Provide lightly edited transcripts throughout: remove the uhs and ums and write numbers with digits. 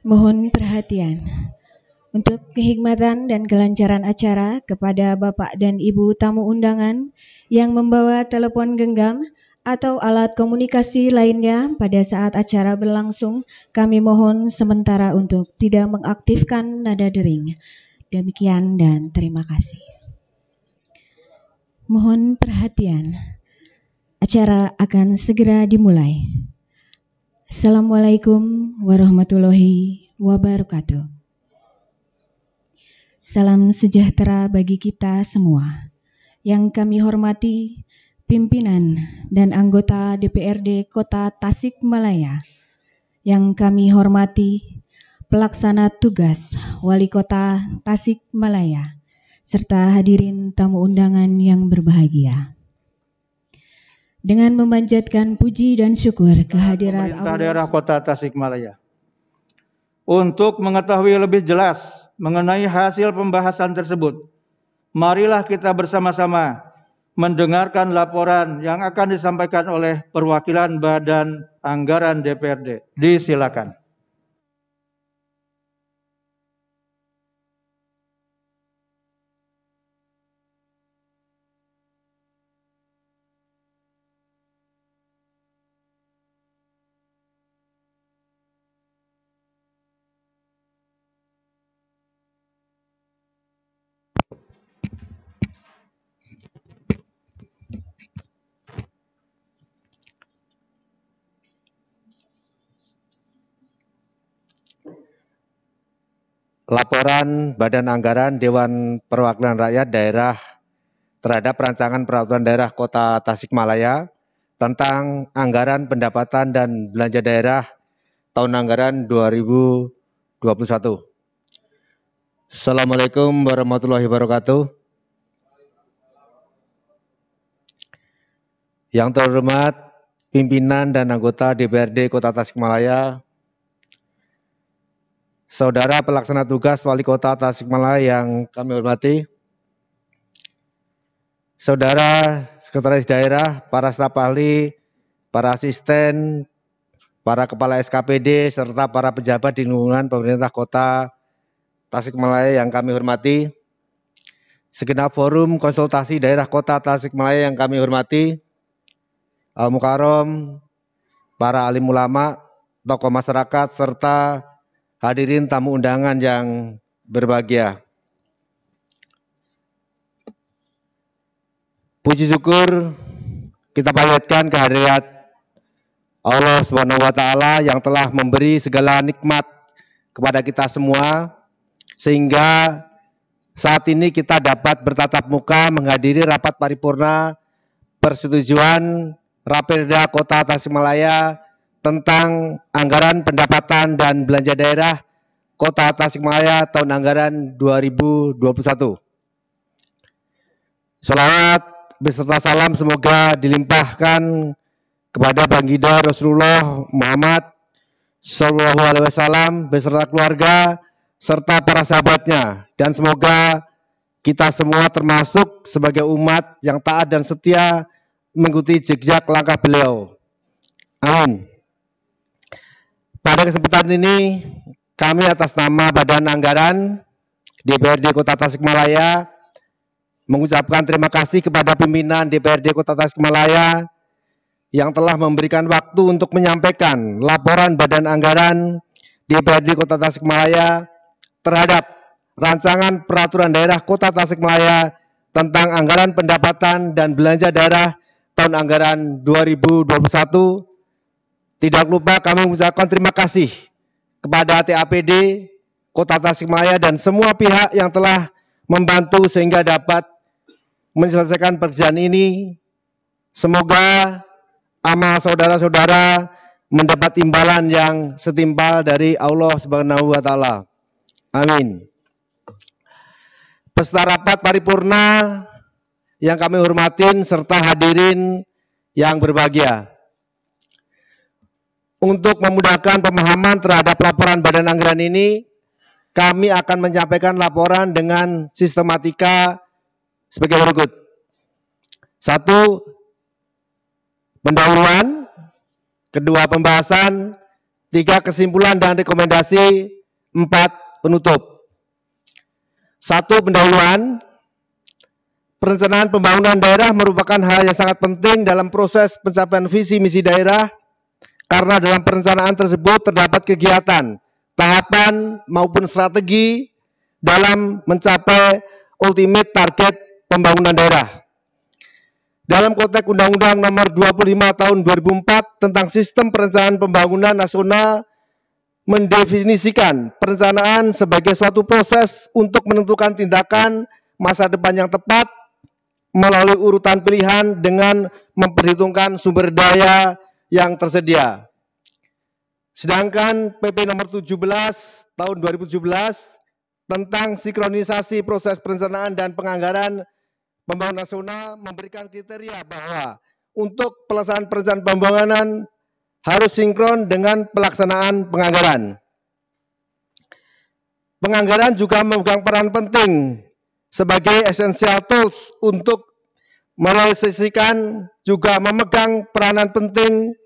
Mohon perhatian untuk kehikmatan dan kelancaran acara kepada Bapak dan Ibu tamu undangan yang membawa telepon genggam atau alat komunikasi lainnya pada saat acara berlangsung, kami mohon sementara untuk tidak mengaktifkan nada dering. Demikian dan terima kasih. Mohon perhatian, acara akan segera dimulai. Assalamualaikum warahmatullahi wabarakatuh. Salam sejahtera bagi kita semua. Yang kami hormati pimpinan dan anggota DPRD Kota Tasikmalaya. Yang kami hormati pelaksana tugas Wali Kota Tasikmalaya serta hadirin tamu undangan yang berbahagia. Dengan memanjatkan puji dan syukur kehadiran Pemerintah Daerah Kota Tasikmalaya. Untuk mengetahui lebih jelas mengenai hasil pembahasan tersebut, marilah kita bersama-sama mendengarkan laporan yang akan disampaikan oleh perwakilan Badan Anggaran DPRD. Disilakan. Laporan Badan Anggaran Dewan Perwakilan Rakyat Daerah terhadap Rancangan Peraturan Daerah Kota Tasikmalaya tentang Anggaran Pendapatan dan Belanja Daerah tahun anggaran 2021. Assalamualaikum warahmatullahi wabarakatuh. Yang terhormat pimpinan dan anggota DPRD Kota Tasikmalaya, Saudara pelaksana tugas Wali Kota Tasikmalaya yang kami hormati, Saudara Sekretaris Daerah, para staf ahli, para asisten, para kepala SKPD, serta para pejabat di lingkungan pemerintah Kota Tasikmalaya yang kami hormati, segenap forum konsultasi daerah Kota Tasikmalaya yang kami hormati, Al-Mukarram, para alim ulama, tokoh masyarakat, serta hadirin tamu undangan yang berbahagia. Puji syukur kita panjatkan kehadirat Allah Subhanahu wa taala yang telah memberi segala nikmat kepada kita semua sehingga saat ini kita dapat bertatap muka menghadiri rapat paripurna persetujuan Raperda Kota Tasikmalaya tentang Anggaran Pendapatan dan Belanja Daerah Kota Tasikmalaya tahun anggaran 2021. Salawat beserta salam semoga dilimpahkan kepada Baginda Rasulullah Muhammad Sallallahu Alaihi Wasallam beserta keluarga serta para sahabatnya, dan semoga kita semua termasuk sebagai umat yang taat dan setia mengikuti jejak langkah beliau. Amin. Pada kesempatan ini, kami atas nama Badan Anggaran DPRD Kota Tasikmalaya mengucapkan terima kasih kepada pimpinan DPRD Kota Tasikmalaya yang telah memberikan waktu untuk menyampaikan laporan Badan Anggaran DPRD Kota Tasikmalaya terhadap Rancangan Peraturan Daerah Kota Tasikmalaya tentang Anggaran Pendapatan dan Belanja Daerah tahun anggaran 2021. Tidak lupa kami mengucapkan terima kasih kepada TAPD Kota Tasikmalaya dan semua pihak yang telah membantu sehingga dapat menyelesaikan pekerjaan ini. Semoga amal saudara-saudara mendapat imbalan yang setimpal dari Allah Subhanahu wa taala. Amin. Peserta rapat paripurna yang kami hormatin serta hadirin yang berbahagia. Untuk memudahkan pemahaman terhadap laporan Badan Anggaran ini, kami akan menyampaikan laporan dengan sistematika sebagai berikut. 1. Pendahuluan, kedua pembahasan, 3 kesimpulan dan rekomendasi, 4 penutup. 1 pendahuluan. Perencanaan pembangunan daerah merupakan hal yang sangat penting dalam proses pencapaian visi misi daerah karena dalam perencanaan tersebut terdapat kegiatan, tahapan maupun strategi dalam mencapai ultimate target pembangunan daerah. Dalam konteks Undang-Undang Nomor 25 Tahun 2004 tentang Sistem Perencanaan Pembangunan Nasional mendefinisikan perencanaan sebagai suatu proses untuk menentukan tindakan masa depan yang tepat melalui urutan pilihan dengan memperhitungkan sumber daya yang tersedia. Sedangkan PP nomor 17 tahun 2017 tentang sinkronisasi proses perencanaan dan penganggaran pembangunan nasional memberikan kriteria bahwa untuk pelaksanaan perencanaan pembangunan harus sinkron dengan pelaksanaan penganggaran. Penganggaran juga memegang peran penting sebagai essential tools untuk merealisasikan, juga memegang peranan penting,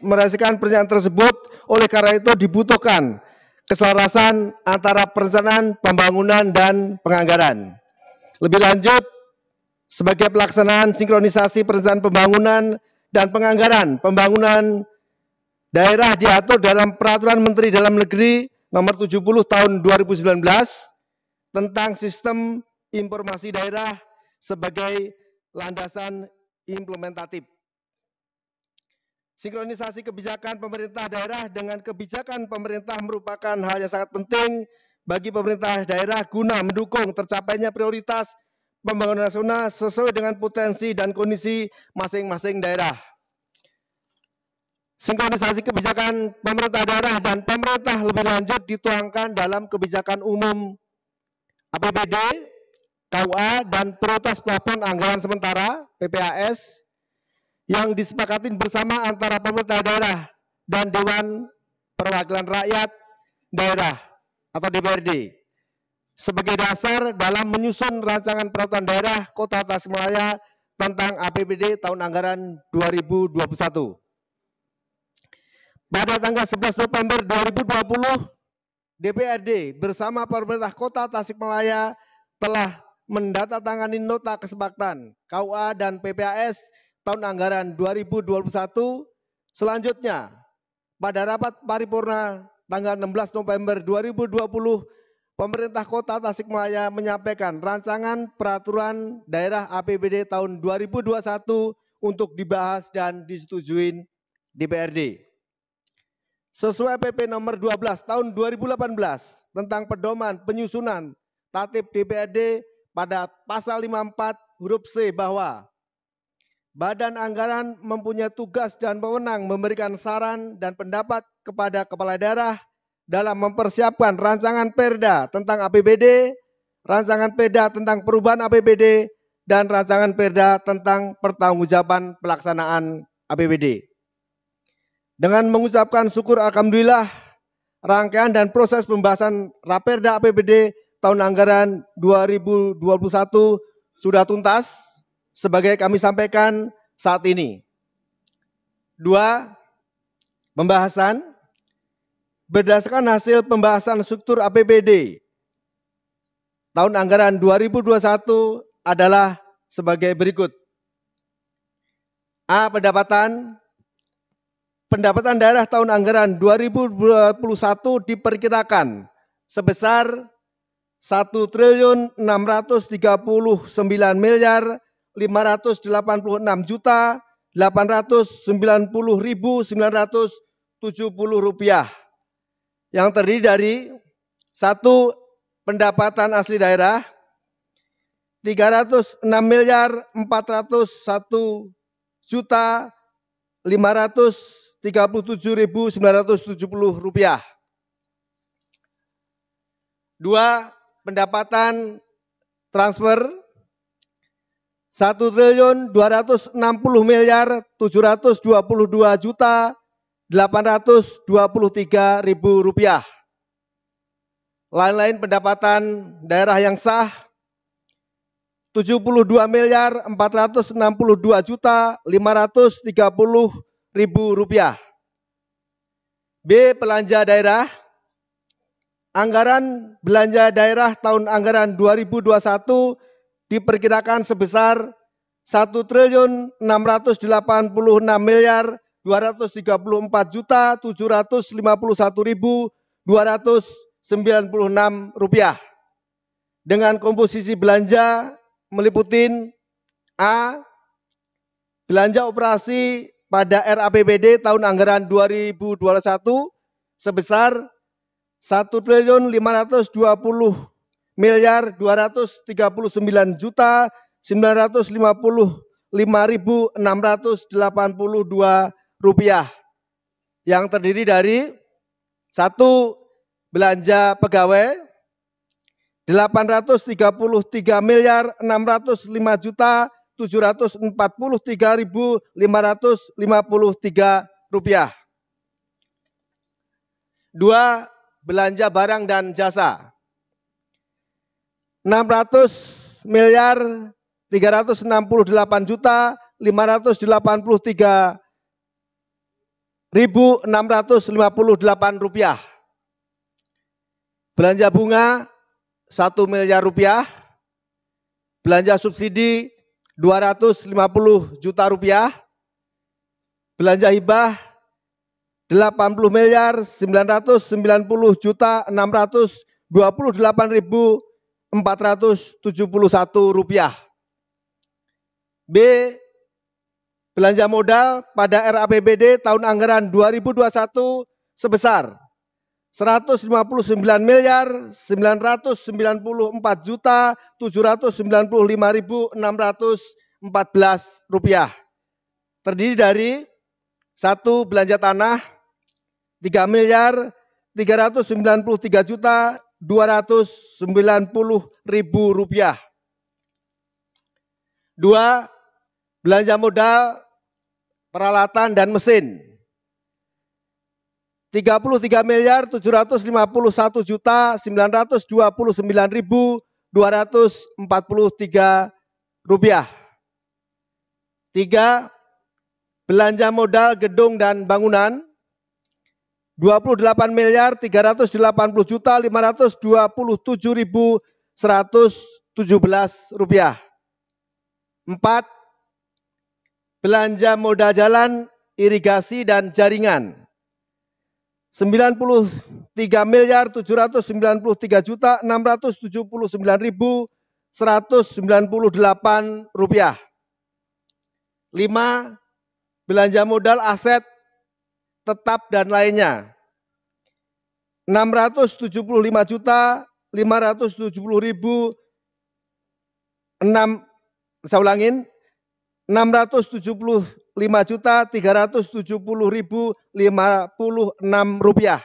merealisasikan perencanaan tersebut. Oleh karena itu dibutuhkan keselarasan antara perencanaan pembangunan dan penganggaran. Lebih lanjut, sebagai pelaksanaan sinkronisasi perencanaan pembangunan dan penganggaran pembangunan daerah diatur dalam Peraturan Menteri Dalam Negeri Nomor 70 Tahun 2019 tentang Sistem Informasi Daerah sebagai landasan implementatif. Sinkronisasi kebijakan pemerintah daerah dengan kebijakan pemerintah merupakan hal yang sangat penting bagi pemerintah daerah guna mendukung tercapainya prioritas pembangunan nasional sesuai dengan potensi dan kondisi masing-masing daerah. Sinkronisasi kebijakan pemerintah daerah dan pemerintah lebih lanjut dituangkan dalam kebijakan umum APBD, KUA, dan prioritas plafon anggaran sementara PPAS yang disepakati bersama antara pemerintah daerah dan Dewan Perwakilan Rakyat Daerah atau DPRD sebagai dasar dalam menyusun rancangan peraturan daerah Kota Tasikmalaya tentang APBD tahun anggaran 2021. Pada tanggal 11 November 2020, DPRD bersama pemerintah Kota Tasikmalaya telah mendatangani nota kesepakatan KUA dan PPAS tahun anggaran 2021. Selanjutnya, pada rapat paripurna tanggal 16 November 2020, pemerintah Kota Tasikmalaya menyampaikan rancangan peraturan daerah APBD tahun 2021 untuk dibahas dan disetujui DPRD. Sesuai PP nomor 12 tahun 2018 tentang pedoman penyusunan tatip DPRD pada pasal 54 huruf C bahwa Badan Anggaran mempunyai tugas dan wewenang memberikan saran dan pendapat kepada kepala daerah dalam mempersiapkan rancangan Perda tentang APBD, rancangan Perda tentang perubahan APBD, dan rancangan Perda tentang pertanggungjawaban pelaksanaan APBD. Dengan mengucapkan syukur alhamdulillah, rangkaian dan proses pembahasan Raperda APBD tahun anggaran 2021 sudah tuntas sebagai kami sampaikan saat ini. 2. Pembahasan. Berdasarkan hasil pembahasan struktur APBD tahun anggaran 2021 adalah sebagai berikut. A. Pendapatan daerah tahun anggaran 2021 diperkirakan sebesar 1.639.890.970 rupiah yang terdiri dari 1. Pendapatan asli daerah 306.401.537.970 rupiah. 2. Pendapatan transfer 1.260.722.823.000 rupiah. Lain-lain pendapatan daerah yang sah 72.462.530.000 rupiah. B. Belanja daerah. Anggaran belanja daerah tahun anggaran 2021 diperkirakan sebesar 1.684.751.296 rupiah. Dengan komposisi belanja meliputi A. Belanja operasi pada RAPBD tahun anggaran 2021 sebesar 1.129.955.682 rupiah, yang terdiri dari 1. Belanja pegawai 835.605.743.553 rupiah. 2. Belanja barang dan jasa 600.368.658 rupiah. Belanja bunga 1 miliar rupiah. Belanja subsidi 250 juta rupiah. Belanja hibah 80.998.471 rupiah. B. Belanja modal pada RAPBD tahun anggaran 2021 sebesar 159.994.795.614 rupiah. Terdiri dari 1. Belanja tanah 3.393.290.000 rupiah. 2. Belanja modal peralatan dan mesin 33.751.929.243 rupiah. 3. Belanja modal gedung dan bangunan 28.380.527.117 rupiah. 4. Belanja modal jalan, irigasi dan jaringan 93.793.679.198 rupiah. 5. Belanja modal aset tetap dan lainnya 675.370.056 rupiah.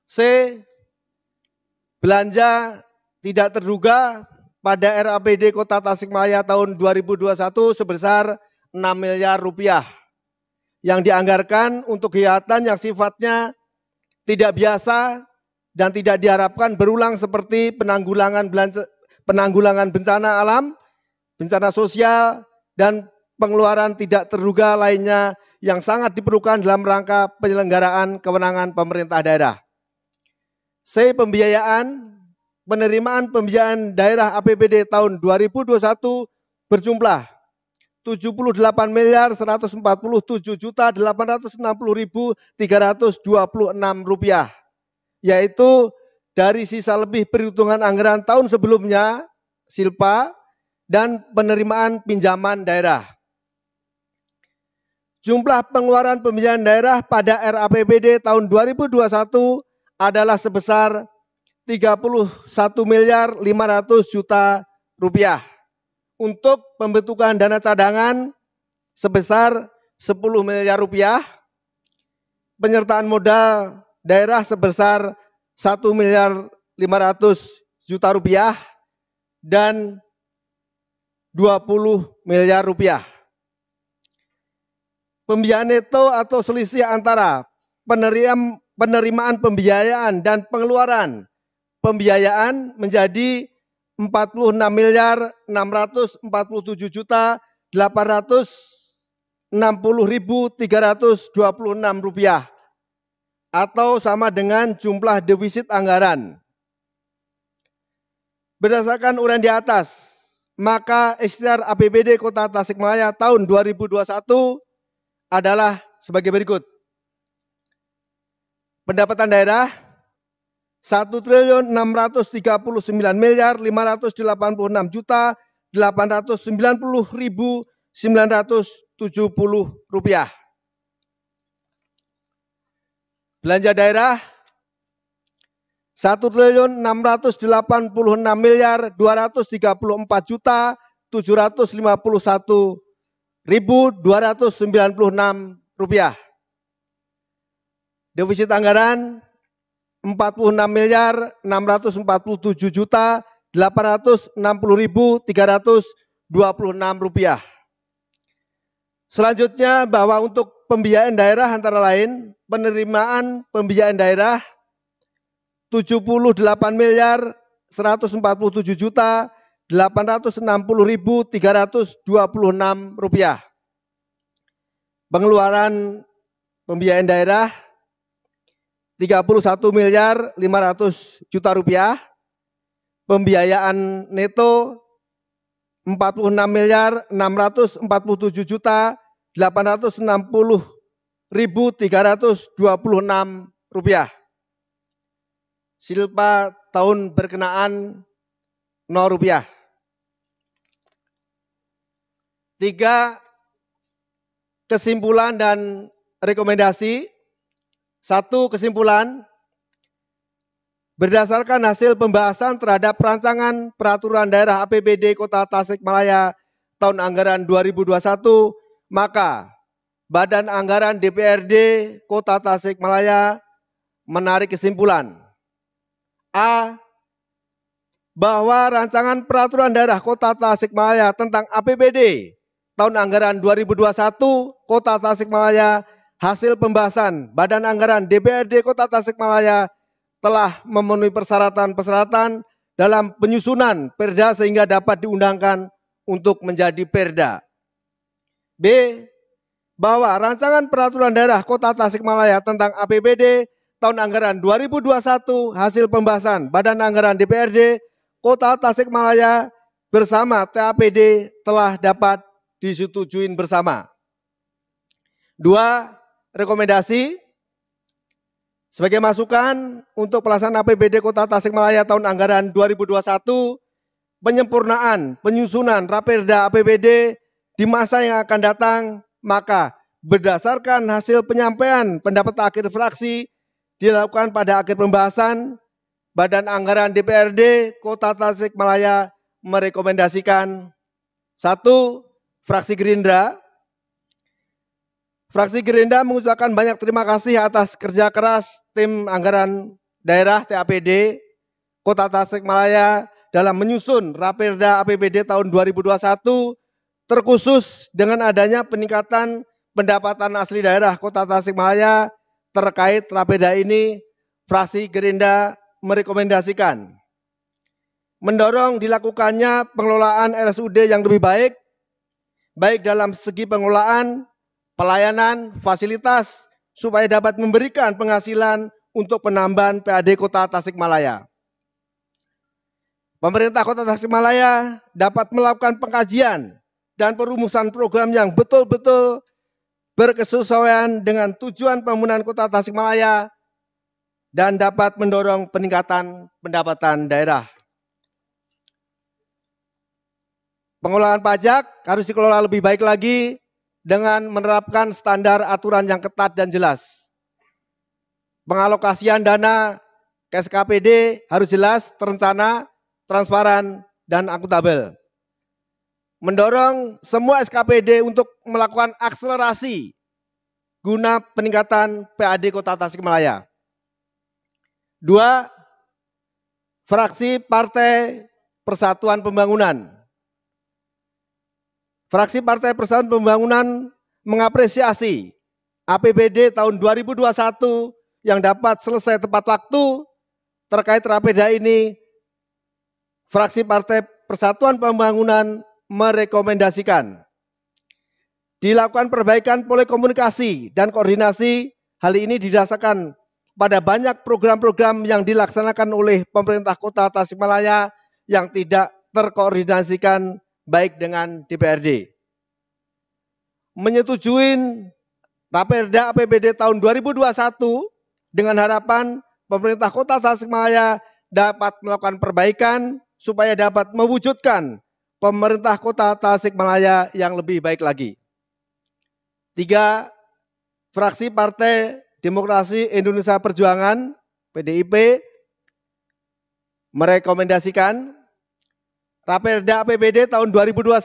C. Belanja tidak terduga pada RAPBD Kota Tasikmalaya tahun 2021 sebesar 6 miliar rupiah yang dianggarkan untuk kegiatan yang sifatnya tidak biasa dan tidak diharapkan berulang seperti penanggulangan bencana alam, bencana sosial, dan pengeluaran tidak terduga lainnya yang sangat diperlukan dalam rangka penyelenggaraan kewenangan pemerintah daerah. C. Penerimaan pembiayaan daerah APBD tahun 2021 berjumlah 78.147.860.326 rupiah, yaitu dari sisa lebih perhitungan anggaran tahun sebelumnya, silpa, dan penerimaan pinjaman daerah. Jumlah pengeluaran pembiayaan daerah pada RAPBD tahun 2021 adalah sebesar 31.500.000.000 rupiah untuk pembentukan dana cadangan sebesar 10 miliar rupiah, penyertaan modal daerah sebesar 1.500.000.000 rupiah, dan 20 miliar rupiah. Pembiayaan neto atau selisih antara penerimaan pembiayaan dan pengeluaran pembiayaan menjadi 46.647.800 Rp60.326 atau sama dengan jumlah defisit anggaran. Berdasarkan uraian di atas, maka ikhtiar APBD Kota Tasikmalaya tahun 2021 adalah sebagai berikut. Pendapatan daerah 1.639.890.970 rupiah. Belanja daerah 1.686.231.296 rupiah. Defisit anggaran 46.647.860.326 rupiah. Selanjutnya bahwa untuk pembiayaan daerah antara lain penerimaan pembiayaan daerah 78.147.860.326 rupiah. Pengeluaran pembiayaan daerah 31.500.000.000 rupiah. Pembiayaan neto 46.640.860.326 rupiah. Silpa tahun berkenaan 0 rupiah. 3. Kesimpulan dan rekomendasi. 1. Kesimpulan. Berdasarkan hasil pembahasan terhadap rancangan peraturan daerah APBD Kota Tasikmalaya tahun anggaran 2021, maka Badan Anggaran DPRD Kota Tasikmalaya menarik kesimpulan. A. Bahwa rancangan peraturan daerah Kota Tasikmalaya tentang APBD tahun anggaran 2021 Kota Tasikmalaya hasil pembahasan Badan Anggaran DPRD Kota Tasikmalaya telah memenuhi persyaratan-persyaratan dalam penyusunan perda sehingga dapat diundangkan untuk menjadi perda. B. Bahwa rancangan peraturan daerah Kota Tasikmalaya tentang APBD tahun anggaran 2021 hasil pembahasan Badan Anggaran DPRD Kota Tasikmalaya bersama TAPD telah dapat disetujui bersama. 2. Rekomendasi. Sebagai masukan untuk pelaksanaan APBD Kota Tasikmalaya tahun anggaran 2021, penyempurnaan penyusunan Raperda APBD di masa yang akan datang, maka berdasarkan hasil penyampaian pendapat akhir fraksi dilakukan pada akhir pembahasan, Badan Anggaran DPRD Kota Tasikmalaya merekomendasikan 1. Fraksi Gerindra. Fraksi Gerindra mengucapkan banyak terima kasih atas kerja keras tim anggaran daerah TAPD Kota Tasikmalaya dalam menyusun Raperda APBD tahun 2021, terkhusus dengan adanya peningkatan pendapatan asli daerah Kota Tasikmalaya terkait Raperda ini. Fraksi Gerindra merekomendasikan mendorong dilakukannya pengelolaan RSUD yang lebih baik, baik dalam segi pengelolaan, pelayanan, fasilitas, supaya dapat memberikan penghasilan untuk penambahan PAD Kota Tasikmalaya. Pemerintah Kota Tasikmalaya dapat melakukan pengkajian dan perumusan program yang betul-betul berkesesuaian dengan tujuan pembangunan Kota Tasikmalaya dan dapat mendorong peningkatan pendapatan daerah. Pengelolaan pajak harus dikelola lebih baik lagi dengan menerapkan standar aturan yang ketat dan jelas. Pengalokasian dana ke SKPD harus jelas, terencana, transparan, dan akuntabel. Mendorong semua SKPD untuk melakukan akselerasi guna peningkatan PAD Kota Tasikmalaya. 2. Fraksi Partai Persatuan Pembangunan. Fraksi Partai Persatuan Pembangunan mengapresiasi APBD tahun 2021 yang dapat selesai tepat waktu. Terkait Raperda ini, Fraksi Partai Persatuan Pembangunan merekomendasikan dilakukan perbaikan pola komunikasi dan koordinasi. Hal ini didasarkan pada banyak program-program yang dilaksanakan oleh pemerintah Kota Tasikmalaya yang tidak terkoordinasikan baik dengan DPRD. Menyetujui Raperda APBD tahun 2021 dengan harapan pemerintah Kota Tasikmalaya dapat melakukan perbaikan supaya dapat mewujudkan pemerintah Kota Tasikmalaya yang lebih baik lagi. 3. Fraksi Partai Demokrasi Indonesia Perjuangan (PDIP) merekomendasikan Raperda APBD tahun 2021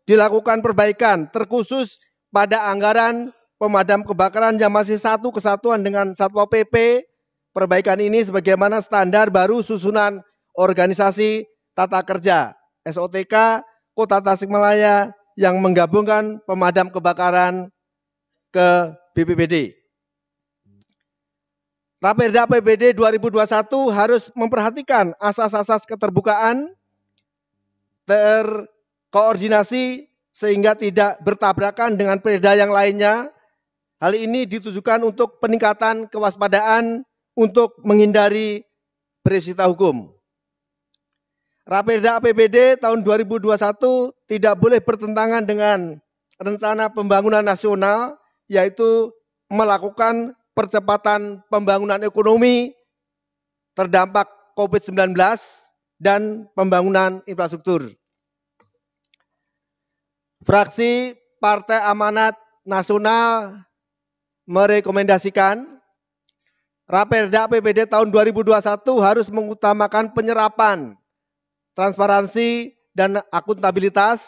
dilakukan perbaikan terkhusus pada anggaran pemadam kebakaran yang masih satu kesatuan dengan Satpol PP. Perbaikan ini sebagaimana standar baru susunan organisasi tata kerja SOTK Kota Tasikmalaya yang menggabungkan pemadam kebakaran ke BPBD. Raperda APBD 2021 harus memperhatikan asas-asas keterbukaan, terkoordinasi sehingga tidak bertabrakan dengan perda yang lainnya. Hal ini ditujukan untuk peningkatan kewaspadaan untuk menghindari beresiko hukum. Raperda APBD tahun 2021 tidak boleh bertentangan dengan rencana pembangunan nasional, yaitu melakukan percepatan pembangunan ekonomi terdampak COVID-19 dan pembangunan infrastruktur. Fraksi Partai Amanat Nasional merekomendasikan Raperda APBD tahun 2021 harus mengutamakan penyerapan, transparansi, dan akuntabilitas.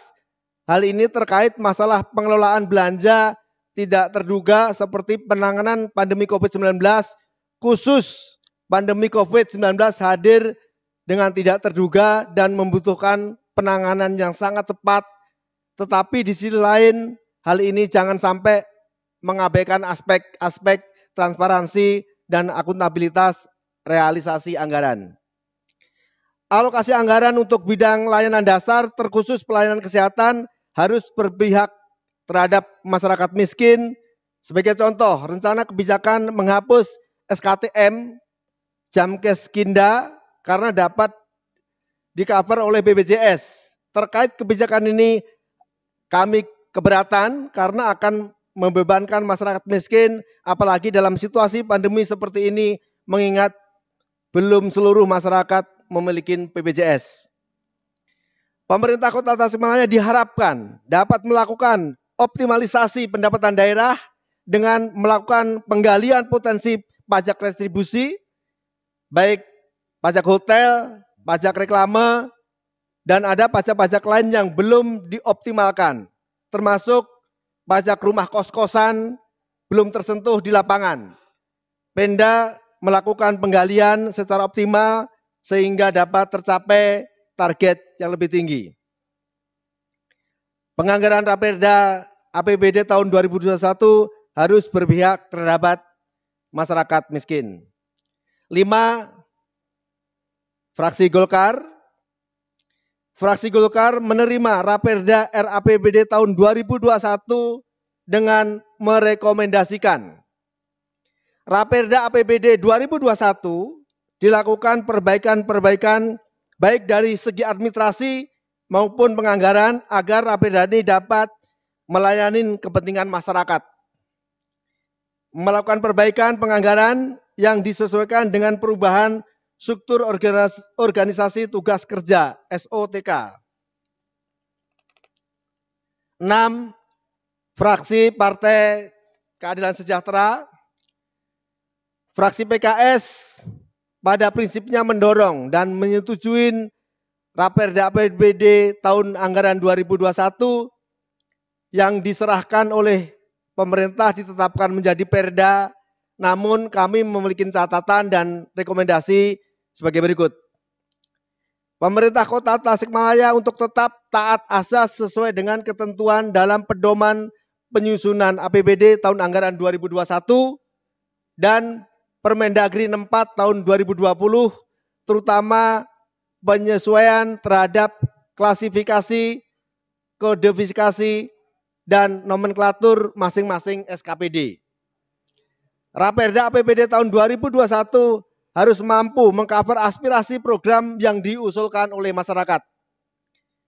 Hal ini terkait masalah pengelolaan belanja tidak terduga seperti penanganan pandemi COVID-19, khusus pandemi COVID-19 hadir dengan tidak terduga dan membutuhkan penanganan yang sangat cepat. Tetapi di sisi lain, hal ini jangan sampai mengabaikan aspek-aspek transparansi dan akuntabilitas realisasi anggaran. Alokasi anggaran untuk bidang layanan dasar terkhusus pelayanan kesehatan harus berpihak terhadap masyarakat miskin. Sebagai contoh, rencana kebijakan menghapus SKTM Jamkes Kinda karena dapat di-cover oleh BPJS. Terkait kebijakan ini kami keberatan karena akan membebankan masyarakat miskin, apalagi dalam situasi pandemi seperti ini, mengingat belum seluruh masyarakat memiliki BPJS. Pemerintah Kota Tasikmalaya diharapkan dapat melakukan optimalisasi pendapatan daerah dengan melakukan penggalian potensi pajak retribusi, baik pajak hotel, pajak reklame, dan ada pajak-pajak lain yang belum dioptimalkan, termasuk pajak rumah kos-kosan belum tersentuh di lapangan. Pemda melakukan penggalian secara optimal sehingga dapat tercapai target yang lebih tinggi. Penganggaran Raperda APBD tahun 2021 harus berpihak terhadap masyarakat miskin. 5. Fraksi Golkar. Fraksi Golkar menerima Raperda RAPBD tahun 2021 dengan merekomendasikan Raperda APBD 2021 dilakukan perbaikan-perbaikan baik dari segi administrasi maupun penganggaran agar Raperda ini dapat melayani kepentingan masyarakat. Melakukan perbaikan penganggaran yang disesuaikan dengan perubahan struktur organisasi tugas kerja SOTK. 6. Fraksi Partai Keadilan Sejahtera. Fraksi PKS pada prinsipnya mendorong dan menyetujui Raperda APBD tahun anggaran 2021 yang diserahkan oleh pemerintah ditetapkan menjadi perda, namun kami memiliki catatan dan rekomendasi sebagai berikut. Pemerintah Kota Tasikmalaya untuk tetap taat asas sesuai dengan ketentuan dalam pedoman penyusunan APBD tahun anggaran 2021 dan Permendagri 64 tahun 2020, terutama penyesuaian terhadap klasifikasi, kodifikasi, dan nomenklatur masing-masing SKPD. Raperda APBD tahun 2021 harus mampu mengcover aspirasi program yang diusulkan oleh masyarakat.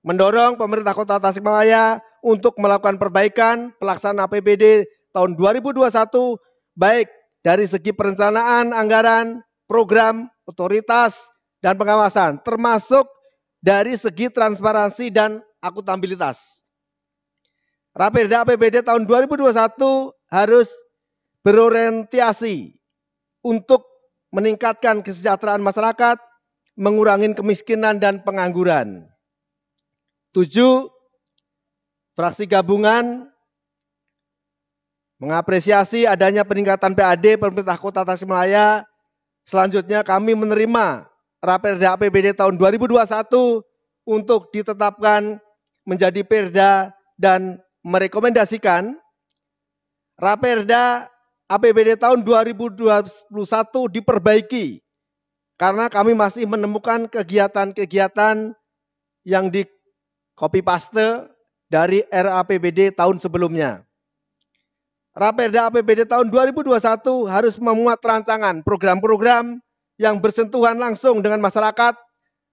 Mendorong pemerintah Kota Tasikmalaya untuk melakukan perbaikan pelaksanaan APBD tahun 2021 baik dari segi perencanaan anggaran, program, otoritas, dan pengawasan, termasuk dari segi transparansi dan akuntabilitas. Raperda APBD tahun 2021 harus berorientasi untuk meningkatkan kesejahteraan masyarakat, mengurangi kemiskinan dan pengangguran. 7. Fraksi gabungan mengapresiasi adanya peningkatan PAD pemerintah Kota Tasikmalaya. Selanjutnya kami menerima Raperda APBD tahun 2021 untuk ditetapkan menjadi perda dan merekomendasikan Raperda APBD tahun 2021 diperbaiki karena kami masih menemukan kegiatan-kegiatan yang di copy paste dari RAPBD tahun sebelumnya. Raperda APBD tahun 2021 harus memuat rancangan program-program yang bersentuhan langsung dengan masyarakat,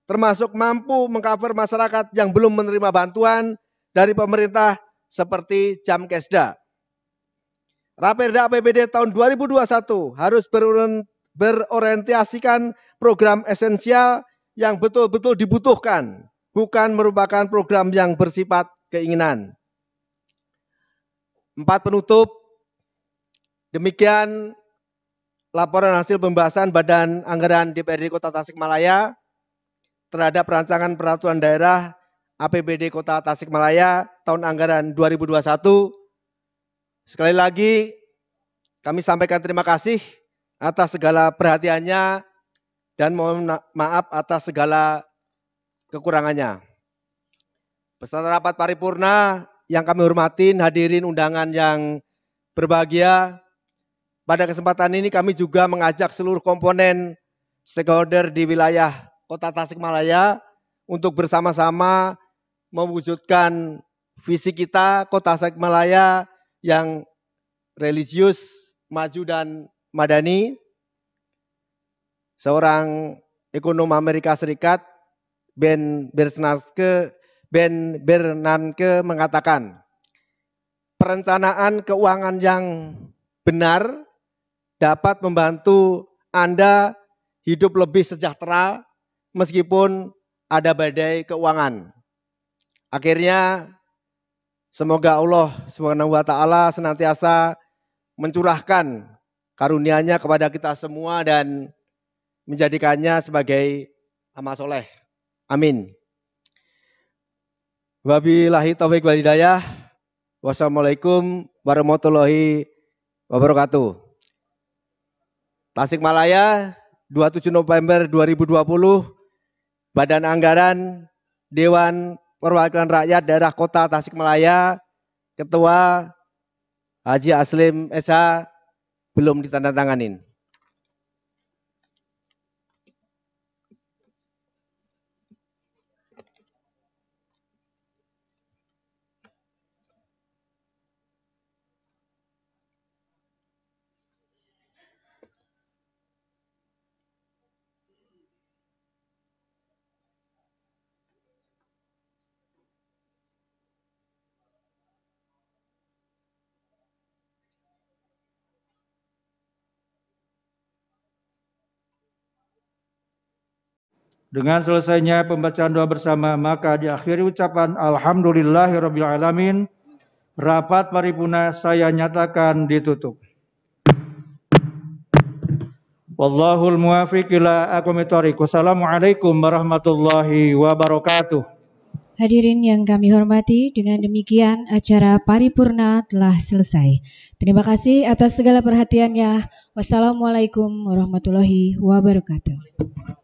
termasuk mampu mengcover masyarakat yang belum menerima bantuan dari pemerintah seperti Jamkesda. Raperda APBD tahun 2021 harus berorientasikan program esensial yang betul-betul dibutuhkan, bukan merupakan program yang bersifat keinginan. 4. Penutup. Demikian laporan hasil pembahasan Badan Anggaran DPRD Kota Tasikmalaya terhadap rancangan peraturan daerah APBD Kota Tasikmalaya tahun anggaran 2021. Sekali lagi kami sampaikan terima kasih atas segala perhatiannya dan mohon maaf atas segala kekurangannya. Peserta rapat paripurna yang kami hormatin, hadirin undangan yang berbahagia, pada kesempatan ini kami juga mengajak seluruh komponen stakeholder di wilayah Kota Tasikmalaya untuk bersama-sama mewujudkan visi kita Kota Tasikmalaya yang religius, maju dan madani. Seorang ekonom Amerika Serikat, Ben Bernanke mengatakan, perencanaan keuangan yang benar dapat membantu Anda hidup lebih sejahtera meskipun ada badai keuangan. Akhirnya, semoga Allah SWT senantiasa mencurahkan karunia-Nya kepada kita semua dan menjadikannya sebagai amal soleh. Amin. Wabillahi taufiq wal hidayah. Wassalamualaikum warahmatullahi wabarakatuh. Tasikmalaya, 27 November 2020, Badan Anggaran Dewan Perwakilan Rakyat Daerah Kota Tasikmalaya, Ketua Haji Aslim SH belum ditandatanganin. Dengan selesainya pembacaan doa bersama, maka diakhiri ucapan Alhamdulillahirrabbilalamin. Rapat paripurna saya nyatakan ditutup. Wallahul muwafiq ila aqwamit thoriq. Wassalamualaikum warahmatullahi wabarakatuh. Hadirin yang kami hormati, dengan demikian acara paripurna telah selesai. Terima kasih atas segala perhatiannya. Wassalamualaikum warahmatullahi wabarakatuh.